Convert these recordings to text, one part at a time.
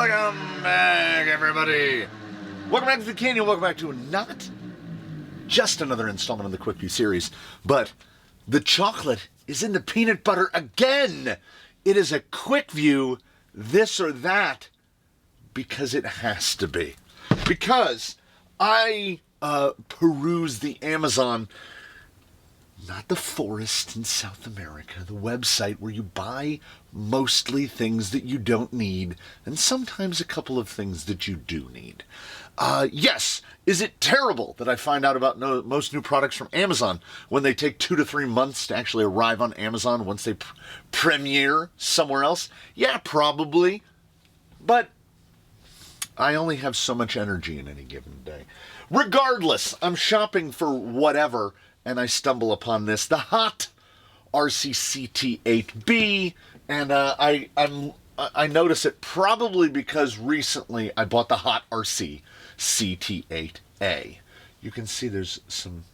Welcome back, everybody. Welcome back to the Canyon. Welcome back to not just another installment of the Quick View series, but the chocolate is in the peanut butter again. It is a quick view, this or that, because it has to be. Because I peruse the Amazon, not the forest in South America, the website where you buy mostly things that you don't need, and sometimes a couple of things that you do need. Yes, is it terrible that I find out about most new products from Amazon when they take 2 to 3 months to actually arrive on Amazon once they premiere somewhere else? Yeah, probably. But I only have so much energy in any given day. Regardless, I'm shopping for whatever, and I stumble upon this, the hot RC CT-8B, and I notice it probably because recently I bought the hot RC CT-8A. You can see there's some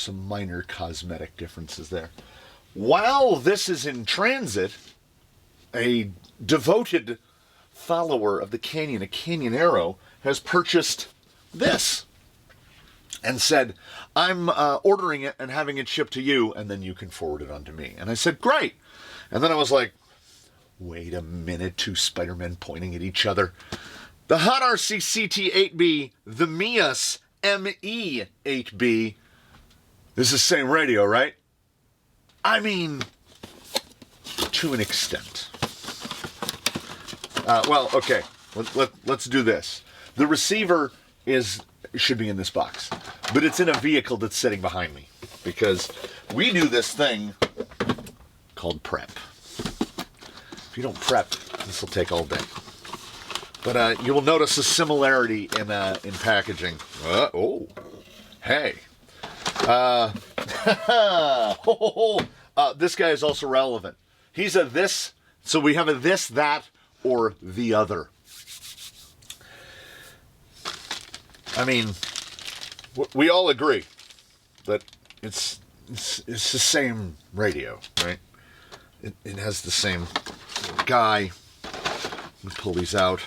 minor cosmetic differences there. While this is in transit, a devoted follower of the Canyon, a Canyon Arrow, has purchased this and said, I'm ordering it and having it shipped to you, and then you can forward it on to me. And I said, great. And then I was like, wait a minute, 2 Spider-Men pointing at each other. The hot RC CT-8B, the MEUS ME-8B, this is the same radio, right? I mean, to an extent. Well, okay, let's do this. The receiver should be in this box, but it's in a vehicle that's sitting behind me because we do this thing called prep. If you don't prep, this will take all day. But you will notice a similarity in packaging. Oh, hey. This guy is also relevant. He's a this, so we have a this, that, or the other. I mean, we all agree that it's the same radio, right? It has the same guy. Let me pull these out.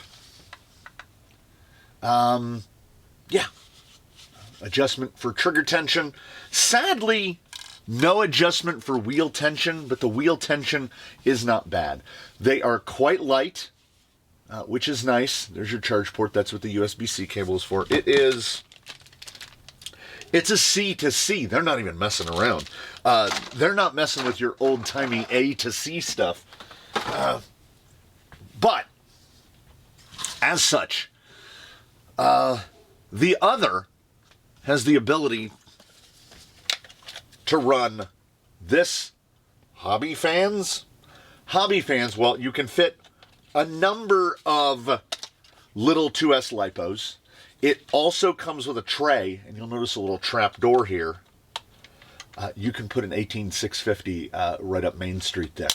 Yeah. Adjustment for trigger tension. Sadly, no adjustment for wheel tension, but the wheel tension is not bad. They are quite light, which is nice. There's your charge port. That's what the USB-C cable is for. It's a C to C. They're not even messing around. They're not messing with your old-timey A to C stuff. But, as such, the other has the ability to run this hobby fans. Hobby fans, well, you can fit a number of little 2S LiPos. It also comes with a tray, and you'll notice a little trap door here. You can put an 18650 right up Main Street there.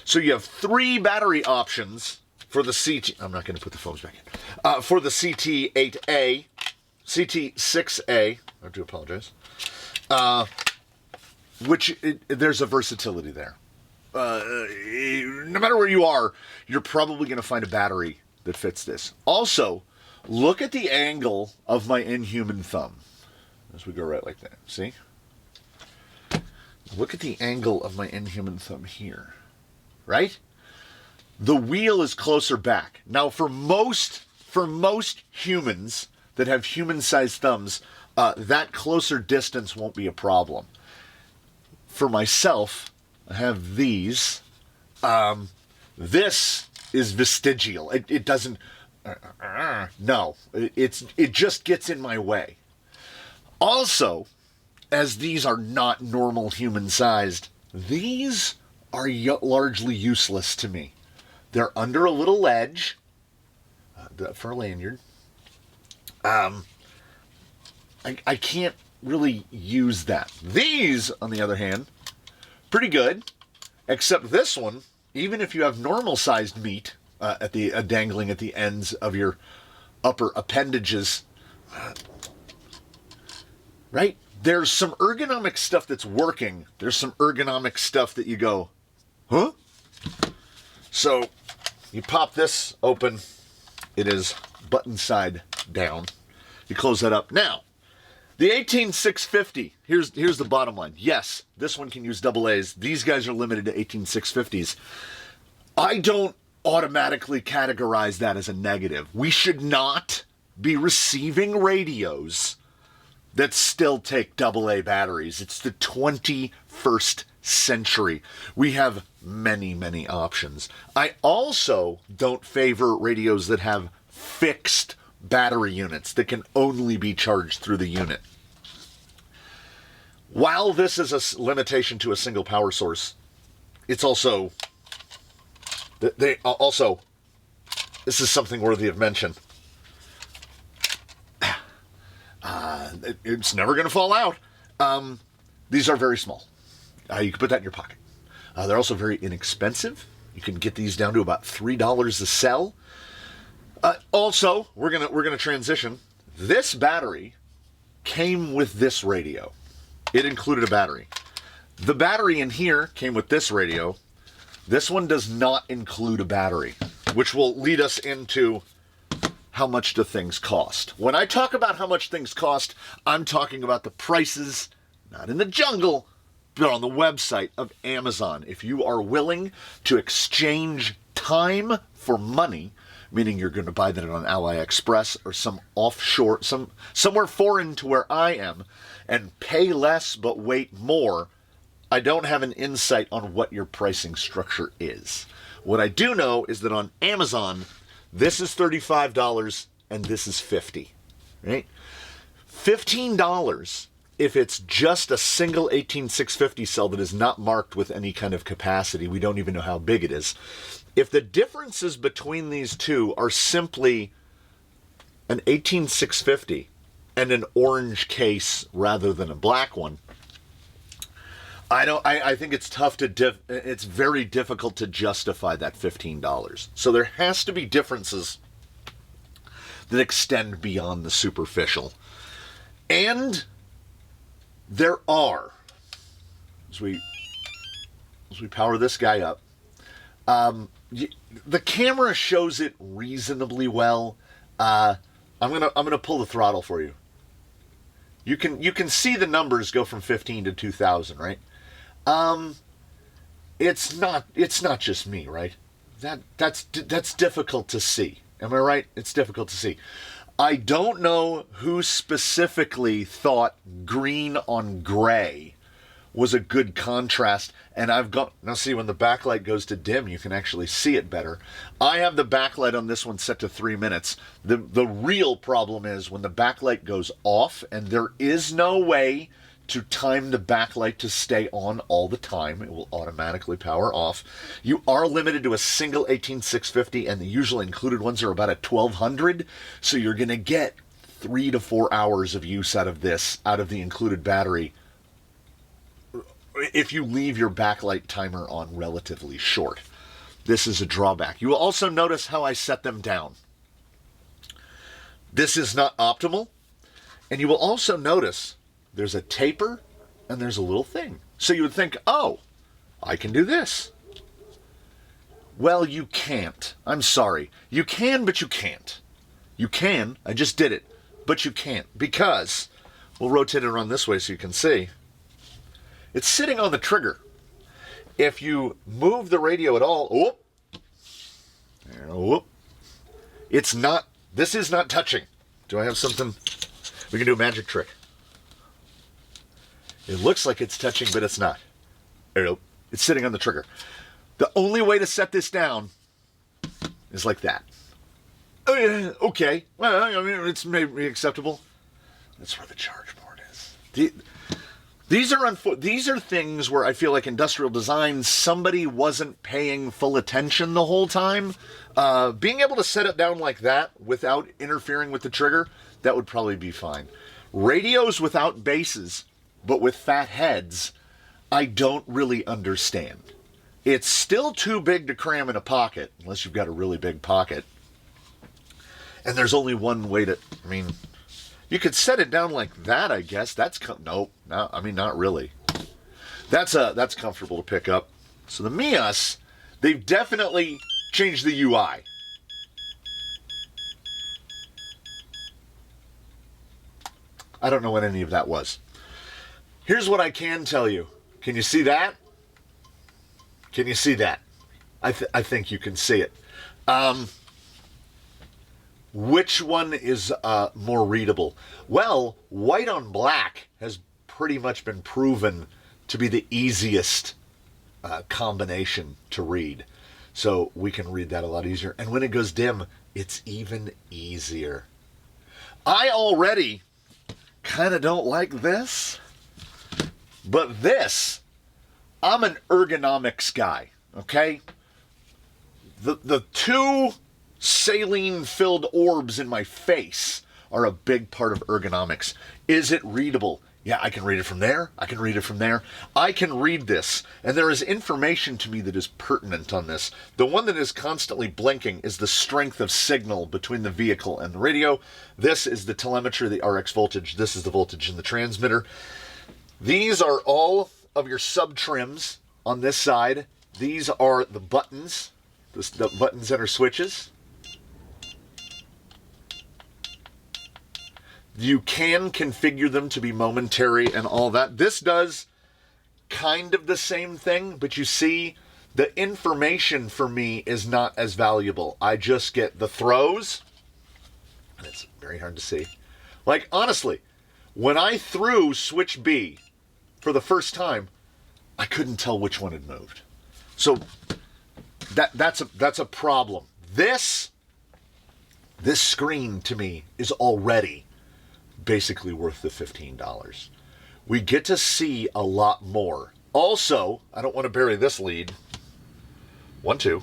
So you have 3 battery options for the CT. I'm not going to put the phones back in. For the CT-8A, CT-6A. I do apologize. There's a versatility there. No matter where you are, you're probably going to find a battery that fits this. Also, look at the angle of my inhuman thumb as we go right like that. See? Look at the angle of my inhuman thumb here. Right? The wheel is closer back. Now, for most humans that have human-sized thumbs, that closer distance won't be a problem. For myself, I have these. This is vestigial. It doesn't. No, it just gets in my way. Also, as these are not normal human-sized, these are largely useless to me. They're under a little ledge for a lanyard. I can't really use that. These, on the other hand, pretty good. Except this one, even if you have normal-sized meat at the dangling at the ends of your upper appendages, right? There's some ergonomic stuff that's working. There's some ergonomic stuff that you go, huh? So you pop this open, It is button side down. You close that up. Now, the 18650, here's the bottom line. Yes, this one can use AA's. These guys are limited to 18650s. I don't automatically categorize that as a negative. We should not be receiving radios that still take AA batteries. It's the 21st century. We have many, many options. I also don't favor radios that have fixed battery units that can only be charged through the unit. While this is a limitation to a single power source, it's also, this is something worthy of mention. It's never going to fall out. These are very small. You can put that in your pocket. They're also very inexpensive. You can get these down to about $3 a cell. Also, we're gonna transition. This battery came with this radio. It included a battery. The battery in here came with this radio. This one does not include a battery, which will lead us into how much do things cost. When I talk about how much things cost, I'm talking about the prices, not in the jungle, but on the website of Amazon. If you are willing to exchange time for money, meaning you're going to buy that on AliExpress or some offshore, somewhere foreign to where I am, and pay less but wait more, I don't have an insight on what your pricing structure is. What I do know is that on Amazon, this is $35 and this is $50, right? $15 if it's just a single 18650 cell that is not marked with any kind of capacity. We don't even know how big it is. If the differences between these two are simply an 18650 and an orange case rather than a black one, I think it's tough to it's very difficult to justify that $15. So there has to be differences that extend beyond the superficial. And there are, as we power this guy up, the camera shows it reasonably well. I'm gonna pull the throttle for you. You can see the numbers go from 15 to 2000, right? It's not just me, right? That's difficult to see. Am I right? It's difficult to see. I don't know who specifically thought green on gray was a good contrast, and I've got, now see, when the backlight goes to dim, you can actually see it better. I have the backlight on this one set to 3 minutes. The real problem is when the backlight goes off, and there is no way to time the backlight to stay on all the time. It will automatically power off. You are limited to a single 18650, and the usually included ones are about at 1200, so you're going to get 3 to 4 hours of use out of this, out of the included battery, if you leave your backlight timer on relatively short. This is a drawback. You will also notice how I set them down. This is not optimal, and you will also notice there's a taper and there's a little thing. So you would think, oh, I can do this. Well, you can't. I'm sorry. You can, but you can't. You can. I just did it. But you can't, because we'll rotate it around this way so you can see. It's sitting on the trigger. If you move the radio at all, it's not, this is not touching. Do I have something? We can do a magic trick. It looks like it's touching, but it's not. It's sitting on the trigger. The only way to set this down is like that. Okay. Well, I mean, it's maybe acceptable. That's where the charge port is. These are things where I feel like industrial design, somebody wasn't paying full attention the whole time. Being able to set it down like that without interfering with the trigger, that would probably be fine. Radios without bases, but with fat heads, I don't really understand. It's still too big to cram in a pocket, unless you've got a really big pocket. And there's only one way to, I mean, you could set it down like that, I guess. Nope, no, I mean, not really. That's comfortable to pick up. So the MEUS, they've definitely changed the UI. I don't know what any of that was. Here's what I can tell you. Can you see that? Can you see that? I think you can see it. Which one is more readable? Well, white on black has pretty much been proven to be the easiest combination to read. So we can read that a lot easier. And when it goes dim, it's even easier. I already kind of don't like this, but this, I'm an ergonomics guy, okay? The two saline-filled orbs in my face are a big part of ergonomics. Is it readable? Yeah, I can read it from there. I can read it from there. I can read this, and there is information to me that is pertinent on this. The one that is constantly blinking is the strength of signal between the vehicle and the radio. This is the telemetry, the RX voltage. This is the voltage in the transmitter. These are all of your sub-trims on this side. These are the buttons, the buttons that are switches. You can configure them to be momentary and all that. This does kind of the same thing, but you see, the information for me is not as valuable. I just get the throws, and it's very hard to see. Like, honestly, when I threw switch B for the first time, I couldn't tell which one had moved. So that's a problem. This screen to me is already basically worth the $15. We get to see a lot more. Also, I don't want to bury this lead. 1, 2,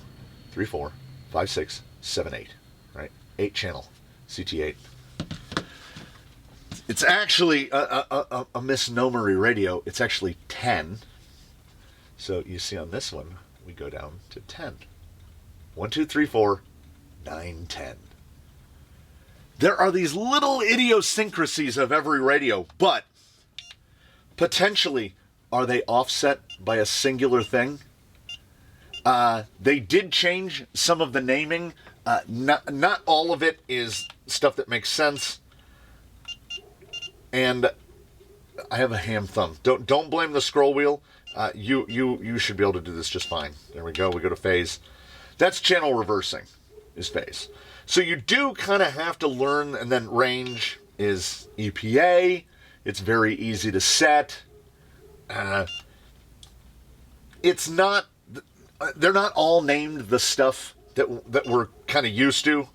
3, 4, 5, 6, 7, 8. Right? 8 channel CT-8. It's actually a misnomery radio. It's actually 10. So you see on this one, we go down to 10. 1, 2, 3, 4, 9, 10. There are these little idiosyncrasies of every radio, but potentially, are they offset by a singular thing? They did change some of the naming. Not all of it is stuff that makes sense. And I have a ham thumb. Don't blame the scroll wheel. You should be able to do this just fine. There we go. We go to phase. That's channel reversing, is phase. So you do kind of have to learn, and then range is EPA. It's very easy to set. It's not, they're not all named the stuff that we're kind of used to.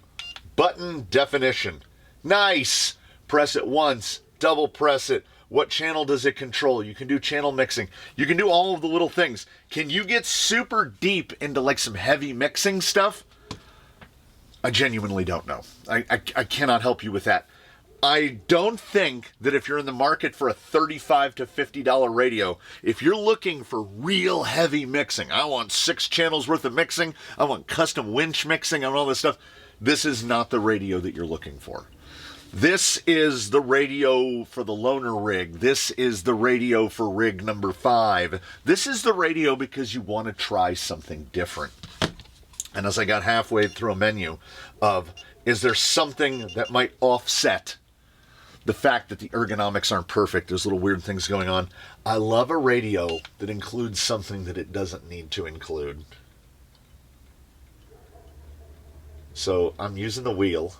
Button definition. Nice. Press it once, double press it. What channel does it control? You can do channel mixing. You can do all of the little things. Can you get super deep into like some heavy mixing stuff? I genuinely don't know. I cannot help you with that. I don't think that if you're in the market for a $35 to $50 radio, if you're looking for real heavy mixing, I want 6 channels worth of mixing, I want custom winch mixing, I want all this stuff, this is not the radio that you're looking for. This is the radio for the loaner rig. This is the radio for rig number 5. This is the radio because you want to try something different. And as I got halfway through a menu of, is there something that might offset the fact that the ergonomics aren't perfect, there's little weird things going on. I love a radio that includes something that it doesn't need to include. So I'm using the wheel,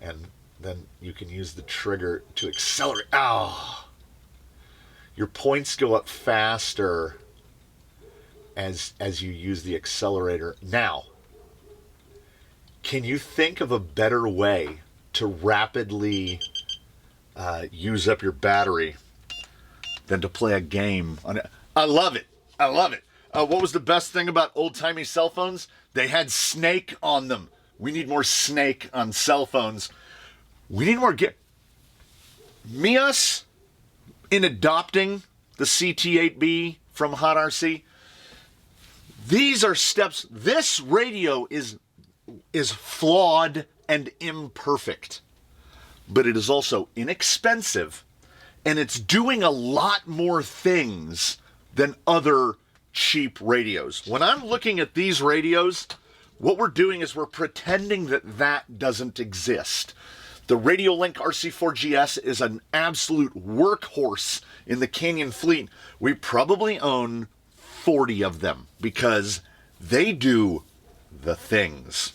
and then you can use the trigger to accelerate. Oh, your points go up faster as you use the accelerator. Now, can you think of a better way to rapidly use up your battery than to play a game on it? I love it. I love it. What was the best thing about old-timey cell phones? They had Snake on them. We need more Snake on cell phones. We need more MEUS, in adopting the CT-8B from Hot RC, these are steps. This radio is flawed and imperfect, but it is also inexpensive, and it's doing a lot more things than other cheap radios. When I'm looking at these radios, what we're doing is we're pretending that that doesn't exist. The Radiolink RC4GS is an absolute workhorse in the Canyon fleet. We probably own 40 of them because they do the things.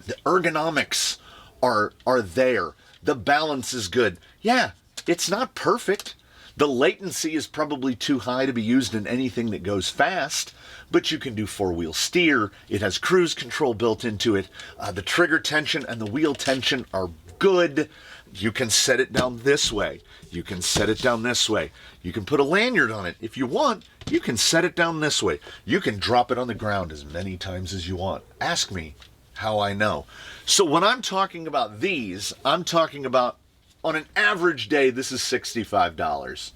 The ergonomics are there. The balance is good. Yeah, it's not perfect. The latency is probably too high to be used in anything that goes fast, but you can do four-wheel steer. It has cruise control built into it. The trigger tension and the wheel tension are good. You can set it down this way. You can set it down this way. You can put a lanyard on it. If you want, you can set it down this way. You can drop it on the ground as many times as you want. Ask me how I know. So when I'm talking about these, I'm talking about on an average day, this is $65.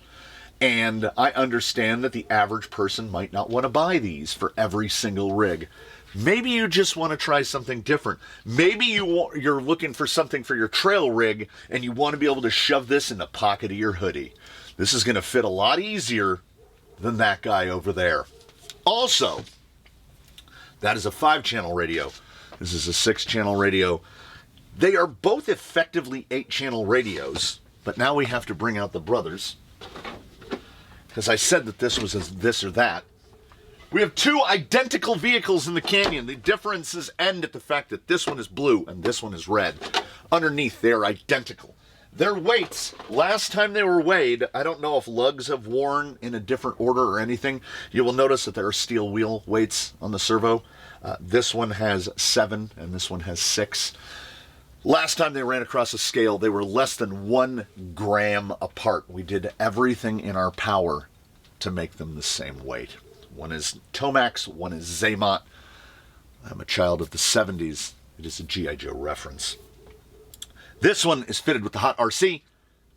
And I understand that the average person might not want to buy these for every single rig. Maybe you just want to try something different. Maybe you're looking for something for your trail rig and you want to be able to shove this in the pocket of your hoodie. This is going to fit a lot easier than that guy over there. Also, that is a 5-channel radio. This is a 6-channel radio. They are both effectively 8-channel radios, but now we have to bring out the brothers. Because I said that this was this or that. We have two identical vehicles in the Canyon. The differences end at the fact that this one is blue and this one is red. Underneath, they are identical. Their weights, last time they were weighed, I don't know if lugs have worn in a different order or anything. You will notice that there are steel wheel weights on the servo. This one has 7 and this one has 6. Last time they ran across a scale, they were less than 1 gram apart. We did everything in our power to make them the same weight. One is Tomax, one is Zaymot. I'm a child of the 70s. It is a G.I. Joe reference. This one is fitted with the Hot RC.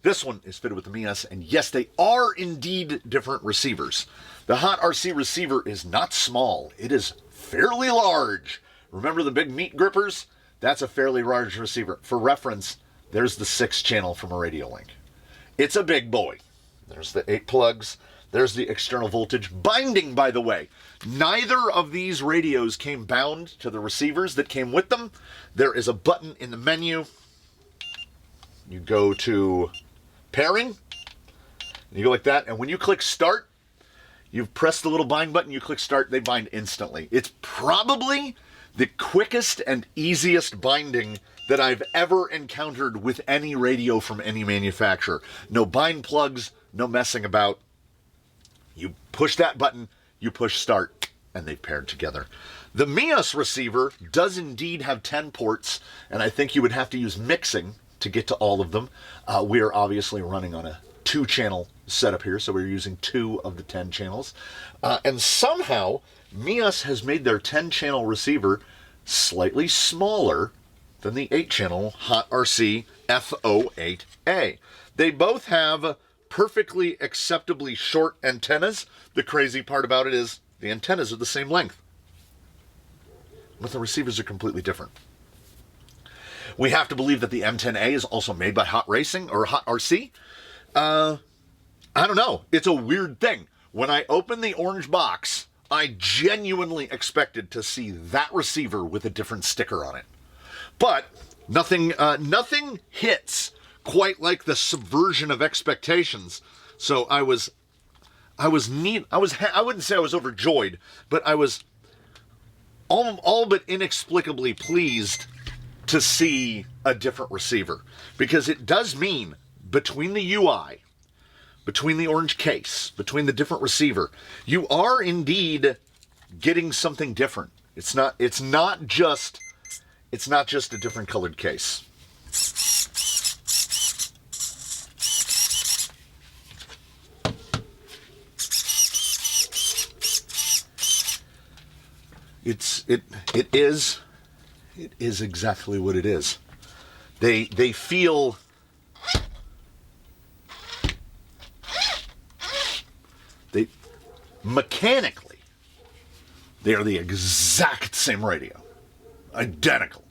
This one is fitted with the MEUS. And yes, they are indeed different receivers. The Hot RC receiver is not small. It is fairly large. Remember the big meat grippers? That's a fairly large receiver. For reference, there's the 6-channel from a Radiolink. It's a big boy. There's the 8 plugs. There's the external voltage binding, by the way. Neither of these radios came bound to the receivers that came with them. There is a button in the menu. You go to pairing. You go like that. And when you click start, you press the little bind button. You click start. They bind instantly. It's probably the quickest and easiest binding that I've ever encountered with any radio from any manufacturer. No bind plugs, no messing about. You push that button, you push start, and they've paired together. The MEUS receiver does indeed have 10 ports, and I think you would have to use mixing to get to all of them. We are obviously running on a 2-channel setup here, so we're using 2 of the 10 channels. And somehow, MEUS has made their 10-channel receiver slightly smaller than the 8-channel Hot RC F08A. They both have perfectly acceptably short antennas. The crazy part about it is the antennas are the same length, but the receivers are completely different. We have to believe that the M10A is also made by Hot Racing or Hot RC. I don't know. It's a weird thing. When I opened the orange box, I genuinely expected to see that receiver with a different sticker on it. But nothing hits quite like the subversion of expectations. So I wouldn't say I was overjoyed, but I was all but inexplicably pleased to see a different receiver, because it does mean between the UI, between the orange case, between the different receiver, you are indeed getting something different. It's not just a different colored case. It is exactly what it is. They feel mechanically, they are the exact same radio. Identical.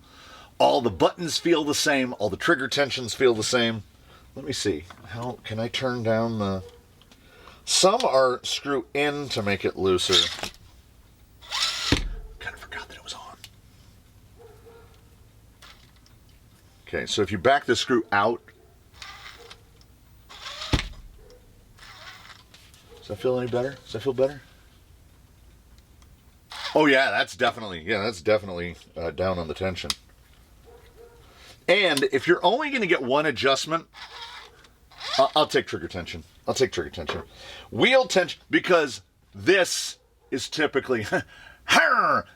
All the buttons feel the same, all the trigger tensions feel the same. Let me see. How can I turn down the... Some are screw in to make it looser. Kind of forgot that it was on. Okay, so if you back the screw out, does that feel any better? Does that feel better? Oh yeah, that's definitely down on the tension. And if you're only going to get one adjustment, I'll take trigger tension. I'll take trigger tension. Wheel tension, because this is typically,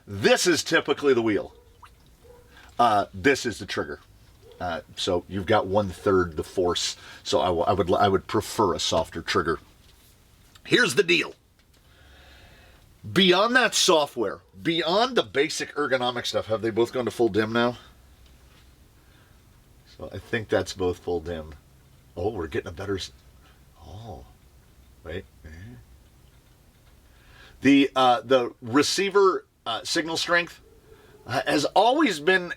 this is typically the wheel. This is the trigger. So you've got 1/3 the force. So I would prefer a softer trigger. Here's the deal. Beyond that software, beyond the basic ergonomic stuff, have they both gone to full dim now? So I think that's both full dim. Oh, we're getting a better... Oh, wait. The receiver signal strength has always been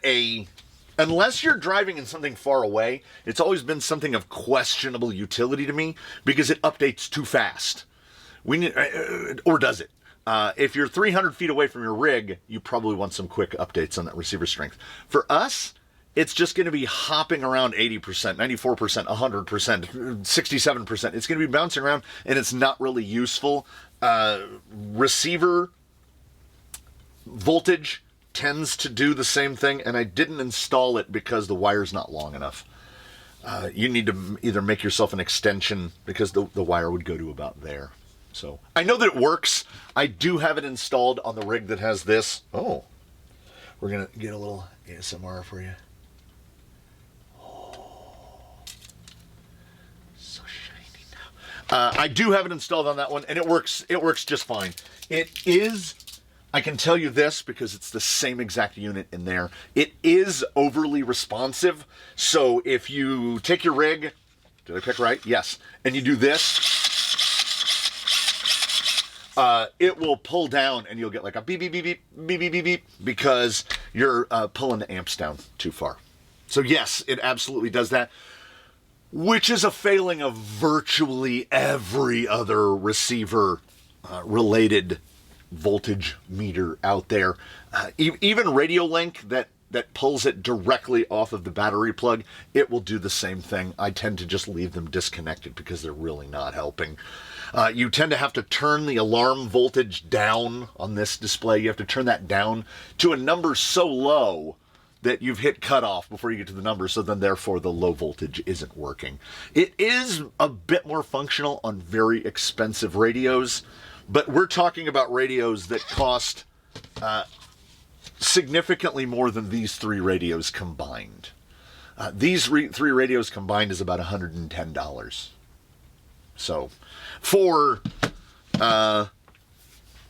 unless you're driving in something far away, it's always been something of questionable utility to me because it updates too fast. Or does it? If you're 300 feet away from your rig, you probably want some quick updates on that receiver strength. For us, it's just going to be hopping around 80%, 94%, 100%, 67%. It's going to be bouncing around, and it's not really useful. Receiver voltage tends to do the same thing, and I didn't install it because the wire's not long enough. You need to either make yourself an extension because the wire would go to about there. So I know that it works. I do have it installed on the rig that has this. Oh, we're going to get a little ASMR for you. I do have it installed on that one, and it works just fine. It is, I can tell you this because it's the same exact unit in there. It is overly responsive. So if you take your rig, did I pick right? Yes. And you do this, it will pull down and you'll get like a beep, beep, beep, beep, beep, beep, beep, beep, because you're pulling the amps down too far. So yes, it absolutely does that. Which is a failing of virtually every other receiver related voltage meter out there. Even Radio Link that pulls it directly off of the battery plug, it will do the same thing. I tend to just leave them disconnected because they're really not helping. You tend to have to turn the alarm voltage down on this display. You have to turn that down to a number so low that you've hit cutoff before you get to the number, so then therefore the low voltage isn't working. It is a bit more functional on very expensive radios, but we're talking about radios that cost significantly more than these three radios combined. These three radios combined is about $110. So for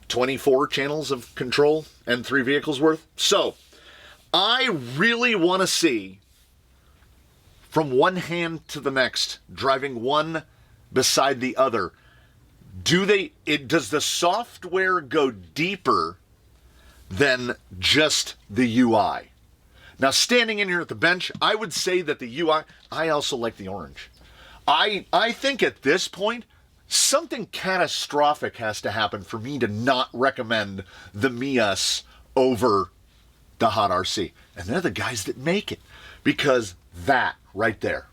24 channels of control and 3 vehicles worth. So I really want to see, from one hand to the next, driving one beside the other, does the software go deeper than just the UI? Now, standing in here at the bench, I would say that the UI, I also like the orange. I think at this point, something catastrophic has to happen for me to not recommend the MEUS over the Hot RC. And they're the guys that make it, because that right there.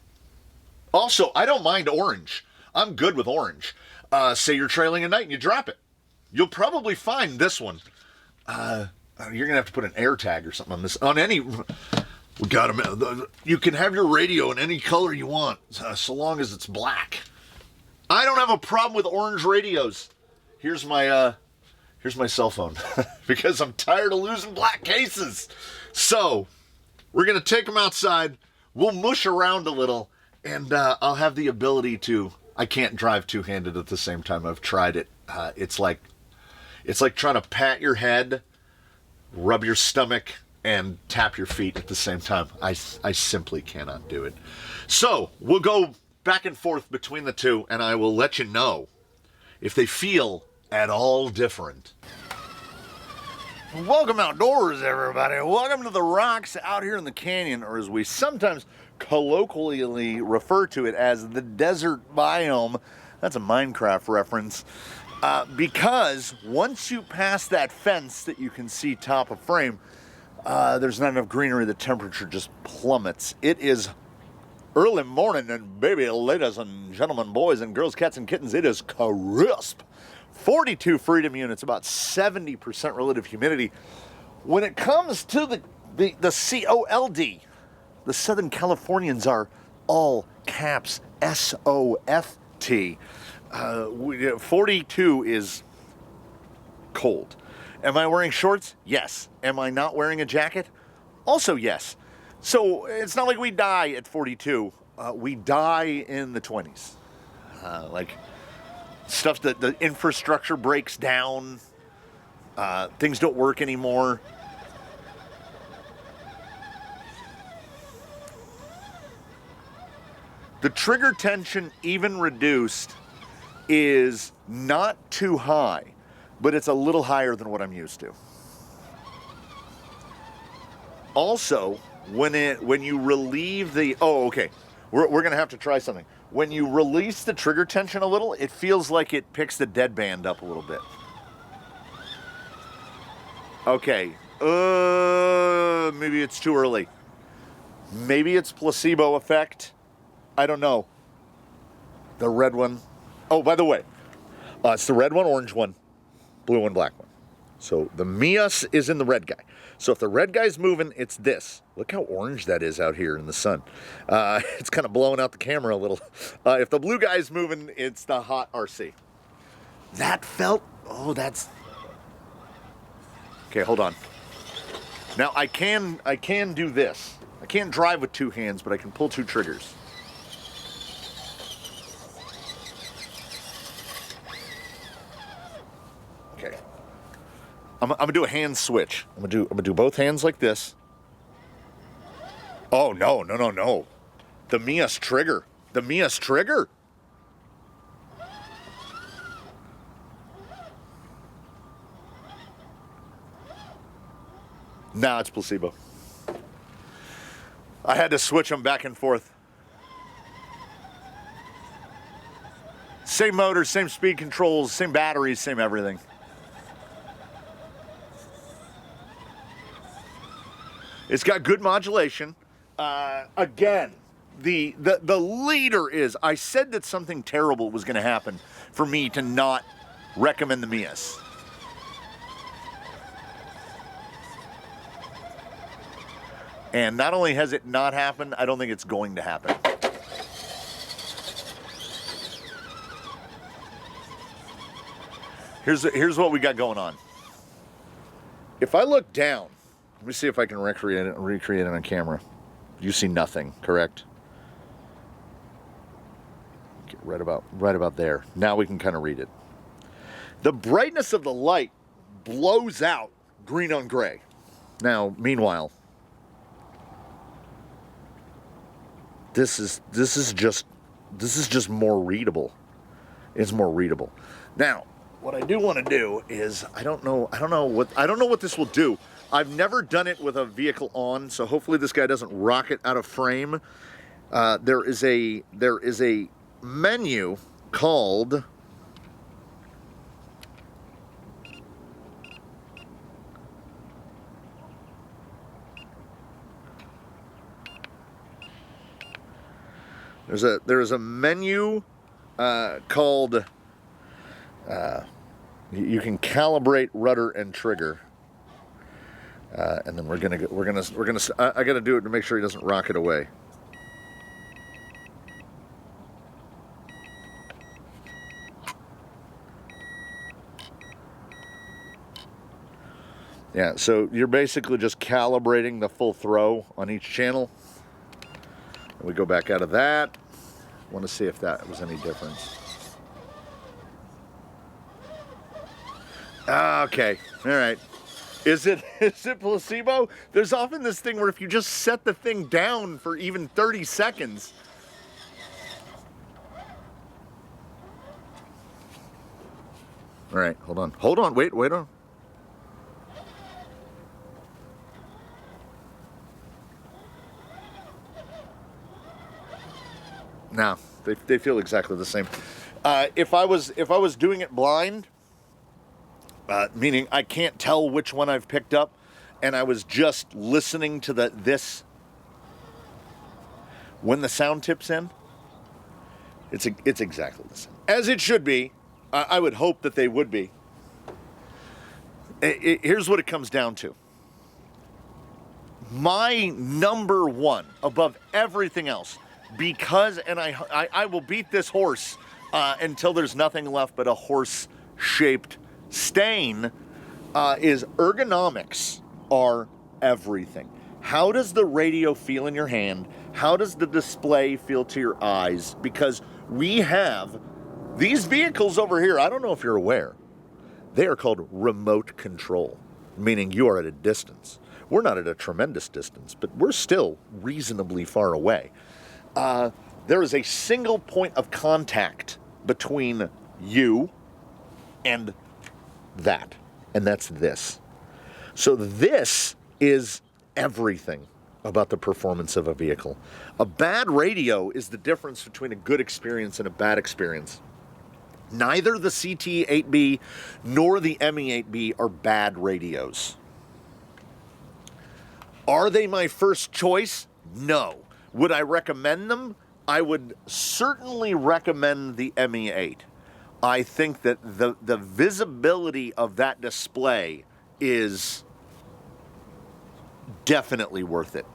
Also, I don't mind orange. I'm good with orange. Say you're trailing at night and you drop it. You'll probably find this one. You're going to have to put an air tag or something on this. On any... We got them. You can have your radio in any color you want, so long as it's black. I don't have a problem with orange radios. Here's my cell phone because I'm tired of losing black cases. So we're going to take them outside. We'll mush around a little, and I'll have the ability to... I can't drive two-handed at the same time. I've tried it. It's like trying to pat your head, rub your stomach, and tap your feet at the same time. I simply cannot do it. So we'll go back and forth between the two, and I will let you know if they feel at all different. Welcome outdoors, everybody. Welcome to the rocks out here in the canyon, or as we sometimes colloquially refer to it as the desert biome. That's a Minecraft reference. Because once you pass that fence that you can see top of frame, there's not enough greenery, the temperature just plummets. It is early morning, and baby, ladies and gentlemen, boys and girls, cats and kittens, it is crisp. 42 freedom units, about 70% relative humidity. When it comes to the COLD, the Southern Californians are all caps SOFT. 42 is cold. Am I wearing shorts? Yes. Am I not wearing a jacket? Also yes. So it's not like we die at 42. We die in the 20s. Like stuff that the infrastructure breaks down. Things don't work anymore. The trigger tension, even reduced, is not too high, but it's a little higher than what I'm used to. Also, when you relieve the, we're gonna have to try something. When you release the trigger tension a little, it feels like it picks the deadband up a little bit. Okay, maybe it's too early. Maybe it's placebo effect. I don't know. The red one. Oh, by the way, it's the red one, orange one, blue one, black one. So the MEUS is in the red guy. So if the red guy's moving, it's this. Look how orange that is out here in the sun. It's kind of blowing out the camera a little. If the blue guy's moving, it's the hot RC. That felt, that's... Okay, hold on. Now I can do this. I can't drive with two hands, but I can pull two triggers. Okay. I'm gonna do a hand switch. I'm gonna do both hands like this. Oh no. The MEUS trigger. The MEUS trigger. Nah, it's placebo. I had to switch them back and forth. Same motor, same speed controls, same batteries, same everything. It's got good modulation. Again, the leader is, I said that something terrible was going to happen for me to not recommend the MEUS. And not only has it not happened, I don't think it's going to happen. Here's what we got going on. If I look down, let me see if I can recreate it on camera. You see nothing, correct? Okay, right about there. Now we can kind of read it. The brightness of the light blows out green on gray. Now, meanwhile, this is just more readable. It's more readable. Now, what I do want to do is I don't know what this will do. I've never done it with a vehicle on, so hopefully this guy doesn't rocket out of frame. There is a menu called there is a menu called you can calibrate rudder and trigger. And then I gotta do it to make sure he doesn't rocket away. Yeah, so you're basically just calibrating the full throw on each channel. And we go back out of that. I want to see if that was any difference. Okay, all right. Is it placebo? There's often this thing where if you just set the thing down for even 30 seconds. All right, hold on, wait on. No, they feel exactly the same. If I was doing it blind, meaning I can't tell which one I've picked up, and I was just listening to this, when the sound tips in, it's exactly the same. As it should be. I would hope that they would be. Here's what it comes down to. My number one above everything else, because, and I will beat this horse until there's nothing left but a horse-shaped stain, is ergonomics are everything. How does the radio feel in your hand? How does the display feel to your eyes? Because we have these vehicles over here, I don't know if you're aware, they are called remote control, meaning you are at a distance. We're not at a tremendous distance, but we're still reasonably far away. There is a single point of contact between you and that, and that's this. So this is everything about the performance of a vehicle. A bad radio is the difference between a good experience and a bad experience. Neither the CT-8B nor the ME-8B are bad radios. Are they my first choice? No. Would I recommend them? I would certainly recommend the ME-8. I think that the visibility of that display is definitely worth it.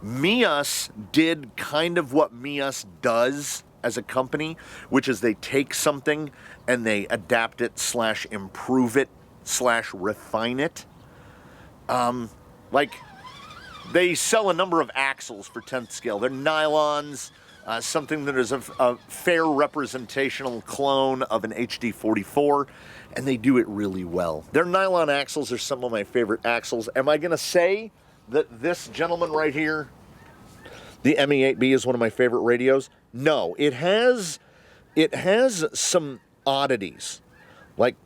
MEUS did kind of what MEUS does as a company, which is they take something and they adapt it / improve it / refine it. Like, they sell a number of axles for 10th scale. They're nylons, something that is a fair representational clone of an HD44, and they do it really well. Their nylon axles are some of my favorite axles. Am I going to say that this gentleman right here, the ME-8B, is one of my favorite radios? No, it has some oddities, like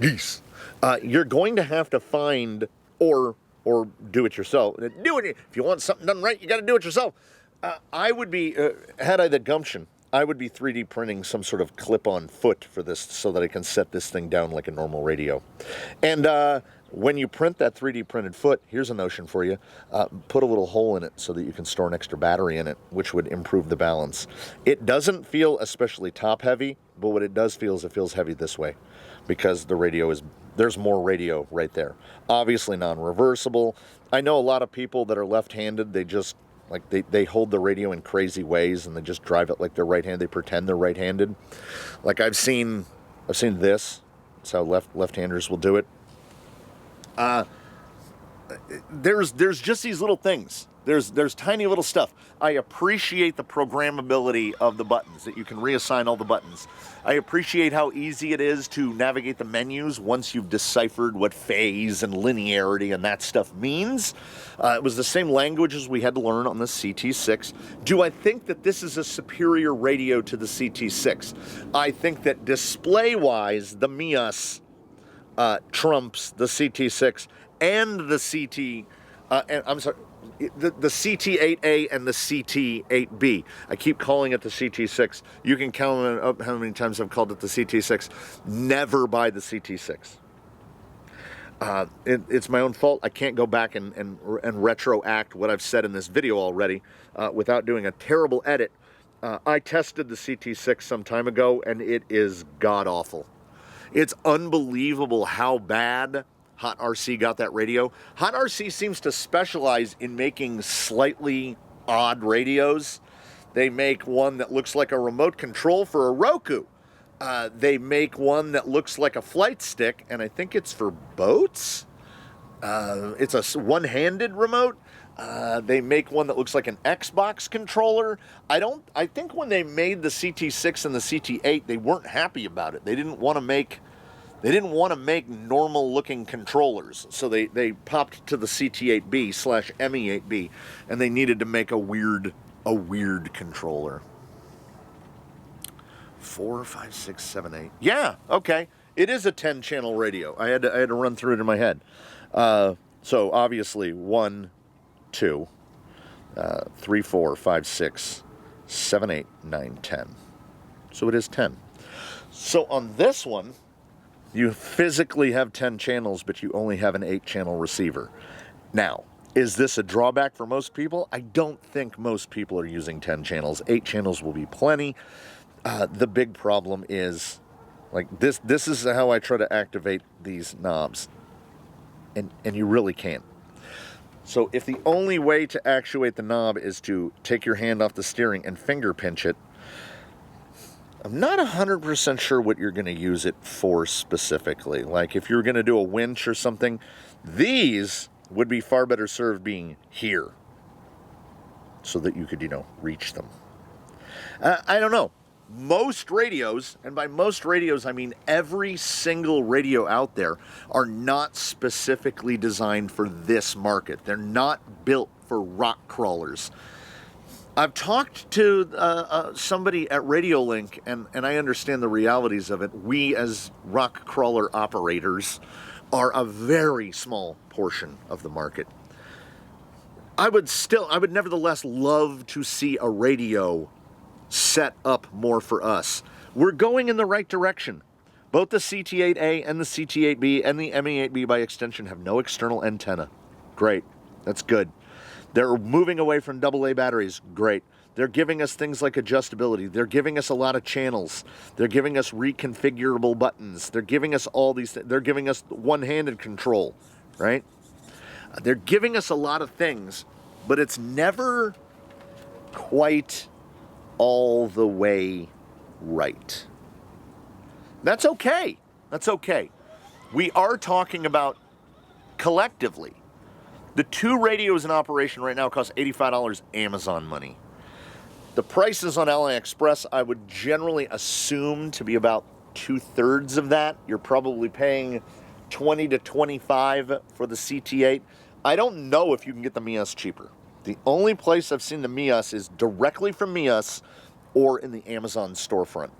geese. You're going to have to find or do it yourself. Do it if you want something done right. You got to do it yourself. I would be had I the gumption, I would be 3D printing some sort of clip-on foot for this so that I can set this thing down like a normal radio. And when you print that 3D printed foot, here's a notion for you. Put a little hole in it so that you can store an extra battery in it, which would improve the balance. It doesn't feel especially top-heavy, but what it does feel is it feels heavy this way because the radio is, there's more radio right there. Obviously non-reversible. I know a lot of people that are left-handed, they just, like, they hold the radio in crazy ways and they just drive it like they're right-handed. They pretend they're right-handed. Like I've seen this. That's how left-handers will do it. There's just these little things. There's tiny little stuff. I appreciate the programmability of the buttons, that you can reassign all the buttons. I appreciate how easy it is to navigate the menus once you've deciphered what phase and linearity and that stuff means. It was the same language as we had to learn on the CT-6. Do I think that this is a superior radio to the CT-6? I think that display-wise, the MEUS trumps the CT-6 and the the CT-8A and the CT-8B. I keep calling it the CT-6. You can count up how many times I've called it the CT-6. Never buy the CT-6. It's my own fault. I can't go back and retroact what I've said in this video already without doing a terrible edit. I tested the CT-6 some time ago, and it is god-awful. It's unbelievable how bad Hot RC got that radio. Hot RC seems to specialize in making slightly odd radios. They make one that looks like a remote control for a Roku. They make one that looks like a flight stick, and I think it's for boats. It's a one-handed remote. They make one that looks like an Xbox controller. I think when they made the CT-6 and the CT-8, they weren't happy about it. They didn't want to make normal-looking controllers, so they popped to the CT-8B / ME-8B, and they needed to make a weird controller. 4, 5, 6, 7, 8. Yeah, okay. It is a 10-channel radio. I had to run through it in my head. So obviously 1, 2, 3, 4, 5, 6, 7, 8, 9, 10. So it is 10. So on this one, You physically have 10 channels, but you only have an 8-channel receiver. Now, is this a drawback for most people? I don't think most people are using 10 channels. 8 channels will be plenty. The big problem is, like, this is how I try to activate these knobs. And you really can't. So if the only way to actuate the knob is to take your hand off the steering and finger pinch it, I'm not 100% sure what you're going to use it for specifically. Like if you're going to do a winch or something, these would be far better served being here so that you could, reach them. I don't know. Most radios, and by most radios I mean every single radio out there, are not specifically designed for this market. They're not built for rock crawlers. I've talked to somebody at Radiolink, and I understand the realities of it. We, as rock crawler operators, are a very small portion of the market. I would nevertheless love to see a radio set up more for us. We're going in the right direction. Both the CT-8A and the CT-8B and the ME-8B by extension have no external antenna. Great. That's good. They're moving away from AA batteries. Great. They're giving us things like adjustability. They're giving us a lot of channels. They're giving us reconfigurable buttons. They're giving us all these things. They're giving us one-handed control, right? They're giving us a lot of things, but it's never quite all the way right. That's okay. That's okay. We are talking about collectively. The 2 radios in operation right now cost $85 Amazon money. The prices on AliExpress I would generally assume to be about 2/3 of that. You're probably paying $20 to $25 for the CT-8. I don't know if you can get the MEUS cheaper. The only place I've seen the MEUS is directly from MEUS or in the Amazon storefront.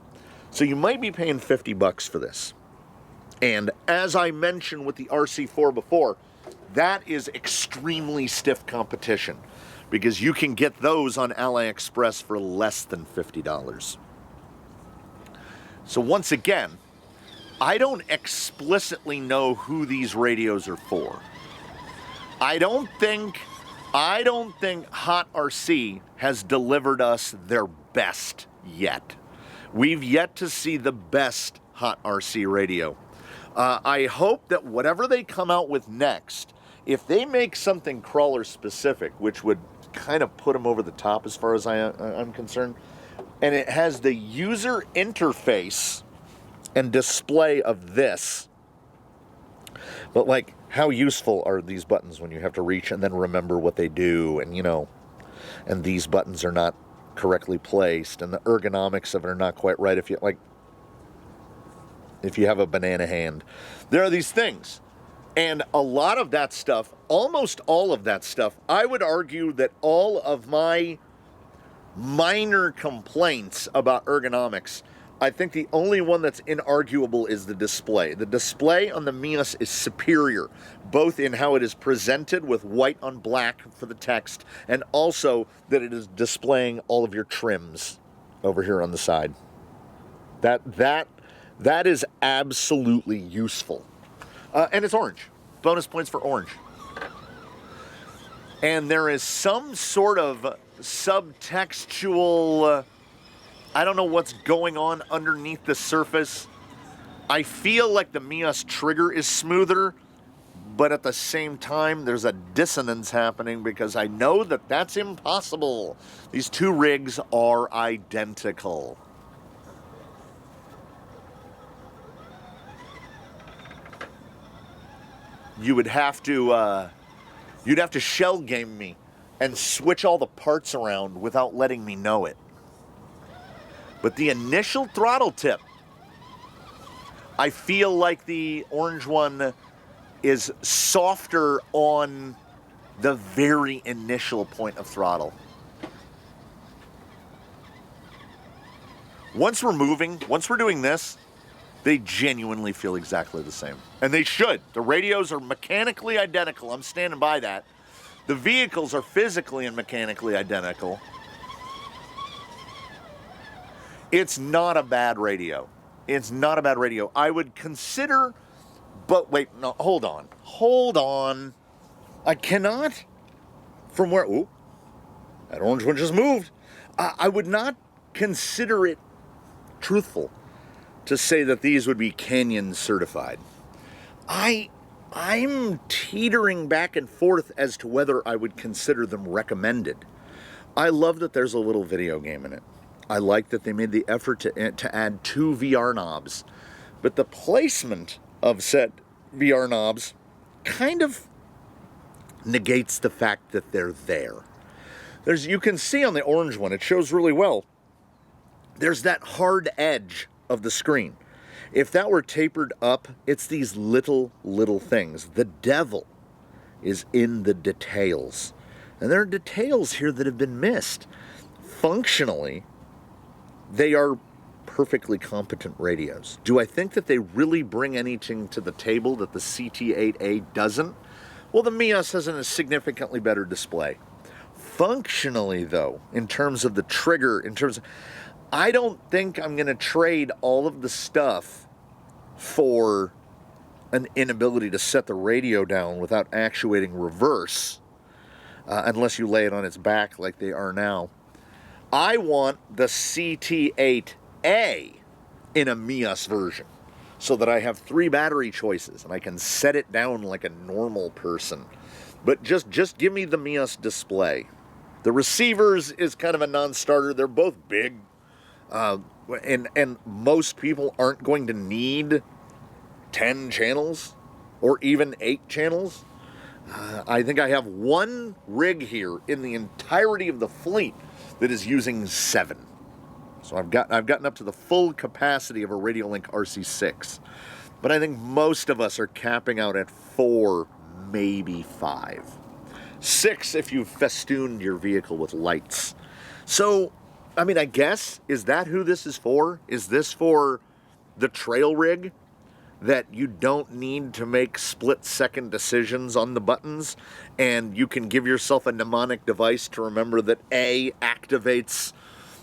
So you might be paying $50 for this. And as I mentioned with the RC4 before, that is extremely stiff competition because you can get those on AliExpress for less than $50. So once again, I don't explicitly know who these radios are for. I don't think Hot RC has delivered us their best yet. We've yet to see the best Hot RC radio. I hope that whatever they come out with next, if they make something crawler specific, which would kind of put them over the top as far as I'm concerned, and it has the user interface and display of this, but like, how useful are these buttons when you have to reach and then remember what they do, and and these buttons are not correctly placed, and the ergonomics of it are not quite right if you have a banana hand. There are these things. And a lot of that stuff, almost all of that stuff, I would argue that all of my minor complaints about ergonomics, I think the only one that's inarguable is the display. The display on the MEUS is superior, both in how it is presented with white on black for the text, and also that it is displaying all of your trims over here on the side. That is absolutely useful. And it's orange. Bonus points for orange. And there is some sort of subtextual, I don't know what's going on underneath the surface. I feel like the MEUS trigger is smoother, but at the same time, there's a dissonance happening because I know that that's impossible. These 2 rigs are identical. You would have to, you'd have to shell game me and switch all the parts around without letting me know it. But the initial throttle tip, I feel like the orange one is softer on the very initial point of throttle. Once we're doing this, they genuinely feel exactly the same. And they should. The radios are mechanically identical. I'm standing by that. The vehicles are physically and mechanically identical. It's not a bad radio. It's not a bad radio. I would consider, but wait, no, hold on. I cannot, from where, ooh, that orange one just moved. I would not consider it truthful to say that these would be Canyon certified. I'm teetering back and forth as to whether I would consider them recommended. I love that there's a little video game in it. I like that they made the effort to add 2 VR knobs. But the placement of said VR knobs kind of negates the fact that they're there. You can see on the orange one, it shows really well, there's that hard edge of the screen. If that were tapered up, it's these little things. The devil is in the details. And there are details here that have been missed. Functionally, they are perfectly competent radios. Do I think that they really bring anything to the table that the CT-8A doesn't? Well, the MEUS has a significantly better display. Functionally, though, in terms of the trigger, I don't think I'm going to trade all of the stuff for an inability to set the radio down without actuating reverse, unless you lay it on its back like they are now. I want the CT-8A in a MEUS version so that I have 3 battery choices and I can set it down like a normal person. But just give me the MEUS display. The receivers is kind of a non-starter. They're both big. And most people aren't going to need 10 channels or even 8 channels. I think I have 1 rig here in the entirety of the fleet that is using 7. So I've gotten up to the full capacity of a Radiolink RC6. But I think most of us are capping out at 4, maybe 5. 6 if you've festooned your vehicle with lights. So, I mean, I guess, is that who this is for? Is this for the trail rig that you don't need to make split-second decisions on the buttons, and you can give yourself a mnemonic device to remember that A activates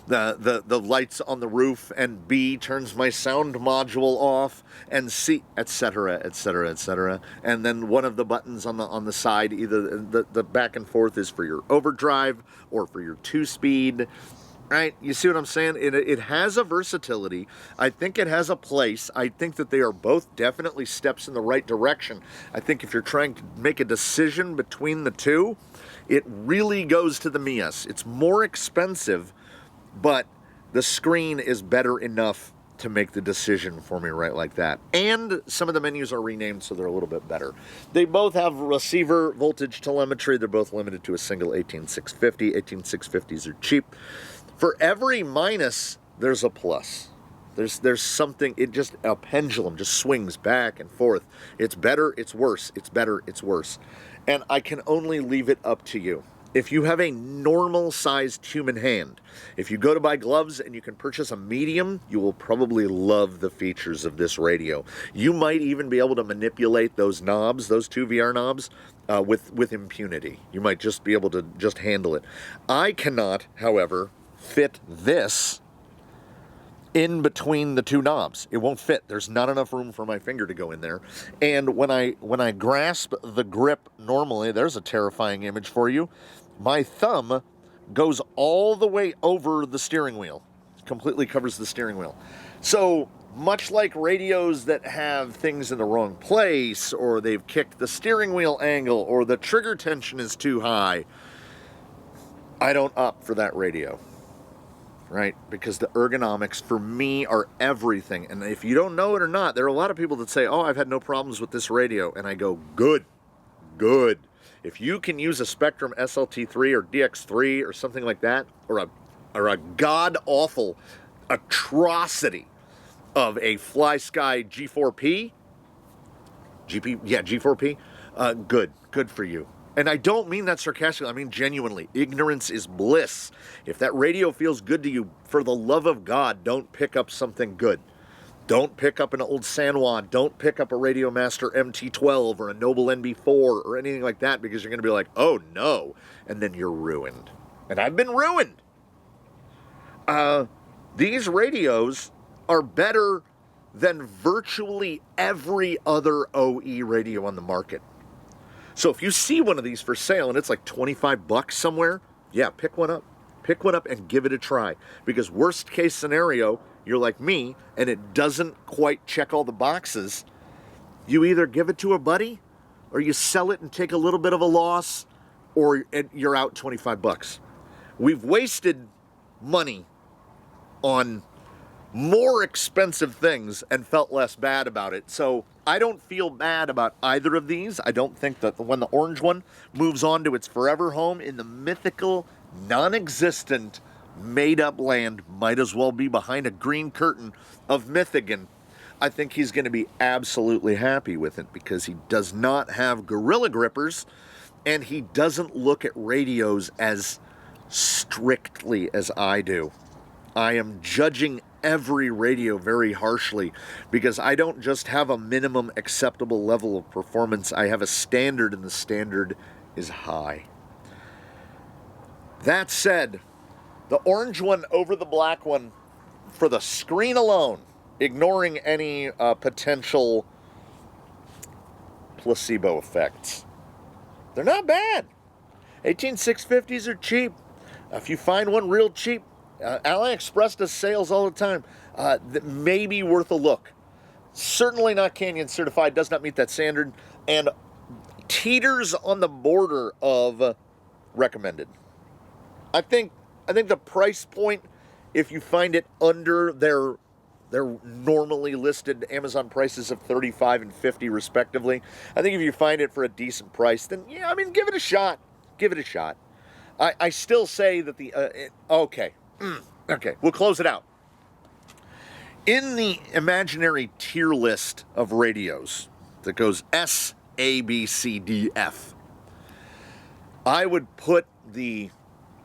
the lights on the roof, and B turns my sound module off, and C, etc., etc., etc. And then one of the buttons on the side, either the back and forth, is for your overdrive or for your 2-speed. Right, you see what I'm saying? It has a versatility. I think it has a place. I think that they are both definitely steps in the right direction. I think if you're trying to make a decision between the two, it really goes to the MEUS. It's more expensive, but the screen is better enough to make the decision for me right like that. And some of the menus are renamed, so they're a little bit better. They both have receiver voltage telemetry. They're both limited to a single 18650. 18650s are cheap. For every minus, there's a plus. There's something, it just, a pendulum just swings back and forth. It's better, it's worse. It's better, it's worse. And I can only leave it up to you. If you have a normal-sized human hand, if you go to buy gloves and you can purchase a medium, you will probably love the features of this radio. You might even be able to manipulate those knobs, those 2 VR knobs, with impunity. You might just be able to just handle it. I cannot, however, fit this in between the 2 knobs. It won't fit. There's not enough room for my finger to go in there. And when I grasp the grip normally, there's a terrifying image for you. My thumb goes all the way over the steering wheel. Completely covers the steering wheel. So much like radios that have things in the wrong place, or they've kicked the steering wheel angle, or the trigger tension is too high, I don't opt for that radio. Right? Because the ergonomics for me are everything. And if you don't know it or not, there are a lot of people that say, oh, I've had no problems with this radio. And I go, good, good. If you can use a Spectrum SLT3 or DX3 or something like that, or a god-awful atrocity of a FlySky G4P, G4P, good for you. And I don't mean that sarcastically, I mean genuinely. Ignorance is bliss. If that radio feels good to you, for the love of God, don't pick up something good. Don't pick up an old Sanwa. Don't pick up a Radiomaster MT12 or a Noble NB4 or anything like that, because you're going to be like, oh no, and then you're ruined. And I've been ruined. These radios are better than virtually every other OE radio on the market. So if you see one of these for sale and it's like 25 bucks somewhere, yeah, pick one up. Pick one up and give it a try. Because worst case scenario, you're like me and it doesn't quite check all the boxes. You either give it to a buddy or you sell it and take a little bit of a loss, or you're out 25 bucks. We've wasted money on more expensive things and felt less bad about it. So I don't feel bad about either of these. I don't think that when the orange one moves on to its forever home in the mythical, non-existent, made-up land, might as well be behind a green curtain of Mythigan. I think he's going to be absolutely happy with it because he does not have gorilla grippers and he doesn't look at radios as strictly as I do. I am judging every radio very harshly because I don't just have a minimum acceptable level of performance. I have a standard, and the standard is high. That said, the orange one over the black one, for the screen alone, ignoring any potential placebo effects, they're not bad. 18650s are cheap. If you find one real cheap, AliExpress does sales all the time. That may be worth a look. Certainly not Canyon certified, does not meet that standard, and teeters on the border of recommended. I think the price point, if you find it under their normally listed Amazon prices of $35 and $50 respectively, I think if you find it for a decent price, then yeah, I mean, give it a shot. Give it a shot. I still say that okay, we'll close it out. In the imaginary tier list of radios that goes S, A, B, C, D, F, I would put the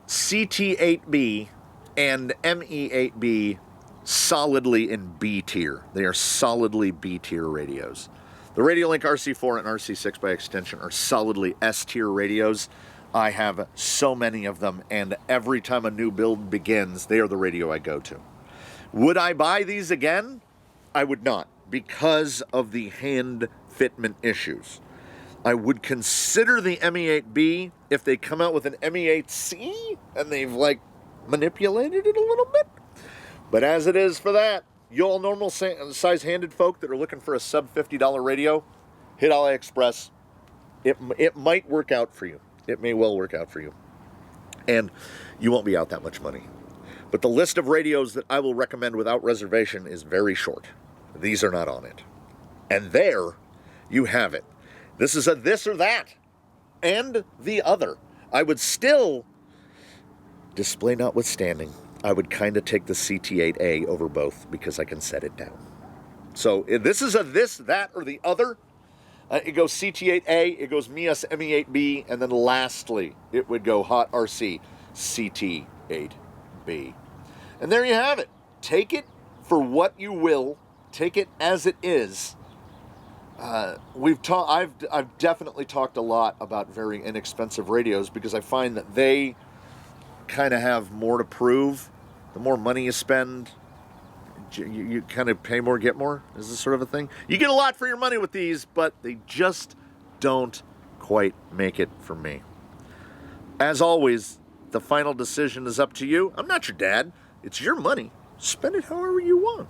CT-8B and ME-8B solidly in B tier. They are solidly B tier radios. The Radiolink RC4 and RC6 by extension are solidly S tier radios. I have so many of them, and every time a new build begins, they are the radio I go to. Would I buy these again? I would not, because of the hand fitment issues. I would consider the ME-8B if they come out with an ME-8C and they've manipulated it a little bit. But as it is for that, you all normal size handed folk that are looking for a sub $50 radio, hit AliExpress. It might work out for you. It may well work out for you. And you won't be out that much money. But the list of radios that I will recommend without reservation is very short. These are not on it. And there you have it. This is a this or that. And the other. I would still, display notwithstanding, I would kind of take the CT-8A over both because I can set it down. So if this is a this, that, or the other. It goes CT-8A, it goes MEUS ME-8B, and then lastly, it would go Hot RC CT-8B. And there you have it. Take it for what you will. Take it as it is. I've definitely talked a lot about very inexpensive radios because I find that they kind of have more to prove. The more money you spend, you kind of pay more, get more. Is this sort of a thing? You get a lot for your money with these, but they just don't quite make it for me. As always, the final decision is up to you. I'm not your dad. It's your money. Spend it however you want.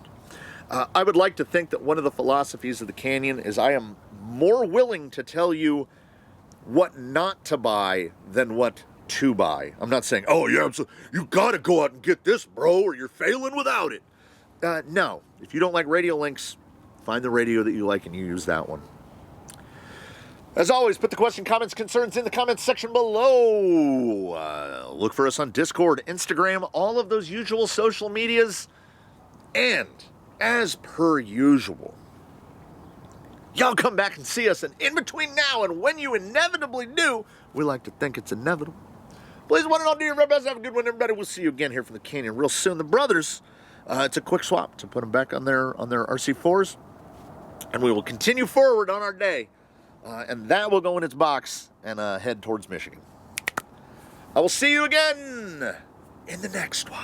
I would like to think that one of the philosophies of the Canyon is I am more willing to tell you what not to buy than what to buy. I'm not saying, oh yeah, you gotta go out and get this, bro, or you're failing without it. No. If you don't like radio links, find the radio that you like and you use that one. As always, put the question, comments, concerns in the comments section below. Look for us on Discord, Instagram, all of those usual social medias. And, as per usual, y'all come back and see us. And in between now and when you inevitably do, we like to think it's inevitable. Please, one and all, do your very best. Have a good one, everybody. We'll see you again here from the Canyon real soon. The brothers, it's a quick swap to put them back on their RC4s. And we will continue forward on our day. And that will go in its box and head towards Michigan. I will see you again in the next one.